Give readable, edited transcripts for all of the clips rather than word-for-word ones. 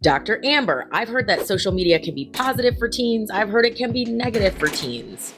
Dr. Amber, I've heard that social media can be positive for teens. I've heard it can be negative for teens.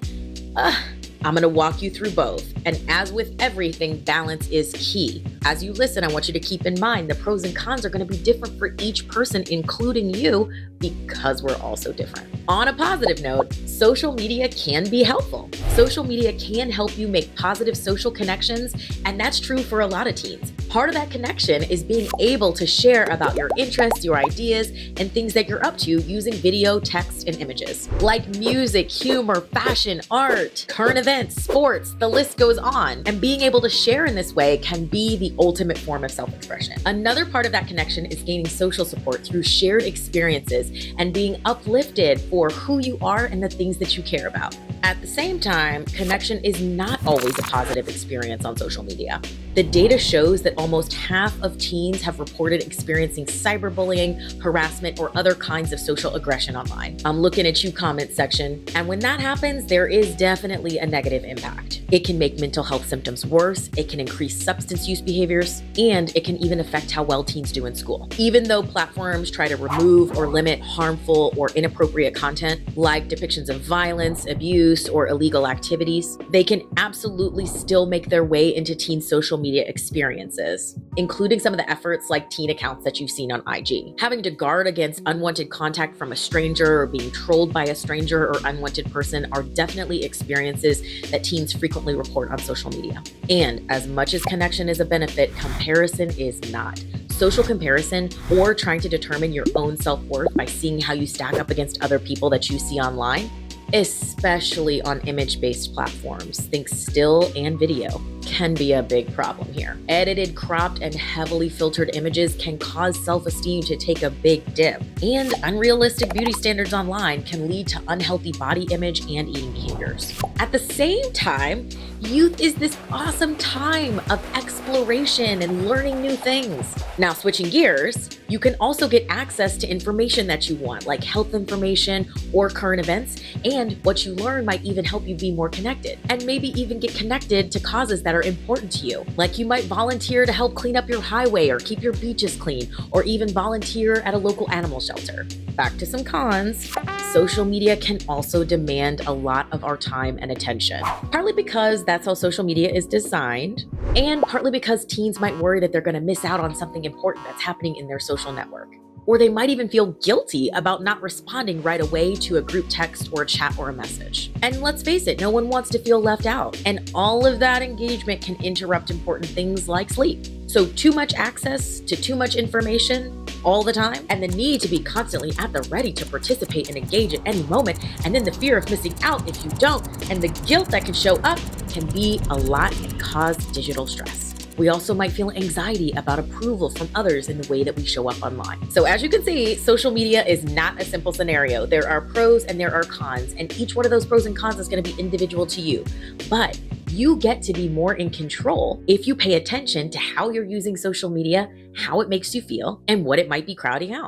I'm going to walk you through both. And as with everything, balance is key. As you listen, I want you to keep in mind the pros and cons are going to be different for each person, including you, because we're all so different. On a positive note, social media can be helpful. Social media can help you make positive social connections, and that's true for a lot of teens. Part of that connection is being able to share about your interests, your ideas, and things that you're up to using video, text, and images. Like music, humor, fashion, art, current events, sports, the list goes on. And being able to share in this way can be the ultimate form of self-expression. Another part of that connection is gaining social support through shared experiences and being uplifted for who you are and the things that you care about. At the same time, connection is not always a positive experience on social media. The data shows that almost half of teens have reported experiencing cyberbullying, harassment, or other kinds of social aggression online. I'm looking at you, comment section. And when that happens, there is definitely a negative impact. It can make mental health symptoms worse, it can increase substance use behaviors, and it can even affect how well teens do in school. Even though platforms try to remove or limit harmful or inappropriate content, like depictions of violence, abuse, or illegal activities, they can absolutely still make their way into teen social media experiences, including some of the efforts like teen accounts that you've seen on IG. Having to guard against unwanted contact from a stranger or being trolled by a stranger or unwanted person are definitely experiences that teens frequently report on social media. And as much as connection is a benefit, comparison is not. Social comparison, or trying to determine your own self-worth by seeing how you stack up against other people that you see online, especially on image-based platforms, think still and video, can be a big problem here. Edited, cropped, and heavily filtered images can cause self-esteem to take a big dip. And unrealistic beauty standards online can lead to unhealthy body image and eating behaviors. At the same time, youth is this awesome time of exploration and learning new things. Now, switching gears, you can also get access to information that you want, like health information or current events, and what you learn might even help you be more connected, and maybe even get connected to causes that are important to you. Like you might volunteer to help clean up your highway or keep your beaches clean, or even volunteer at a local animal shelter. Back to some cons. Social media can also demand a lot of our time and attention, partly because that's how social media is designed, and partly because teens might worry that they're going to miss out on something important that's happening in their social network. Or they might even feel guilty about not responding right away to a group text or a chat or a message. And let's face it, no one wants to feel left out. And all of that engagement can interrupt important things like sleep. So too much access to too much information all the time, and the need to be constantly at the ready to participate and engage at any moment, and then the fear of missing out if you don't, and the guilt that can show up can be a lot and cause digital stress. We also might feel anxiety about approval from others in the way that we show up online. So as you can see, social media is not a simple scenario. There are pros and there are cons, and each one of those pros and cons is going to be individual to you. But you get to be more in control if you pay attention to how you're using social media, how it makes you feel, and what it might be crowding out.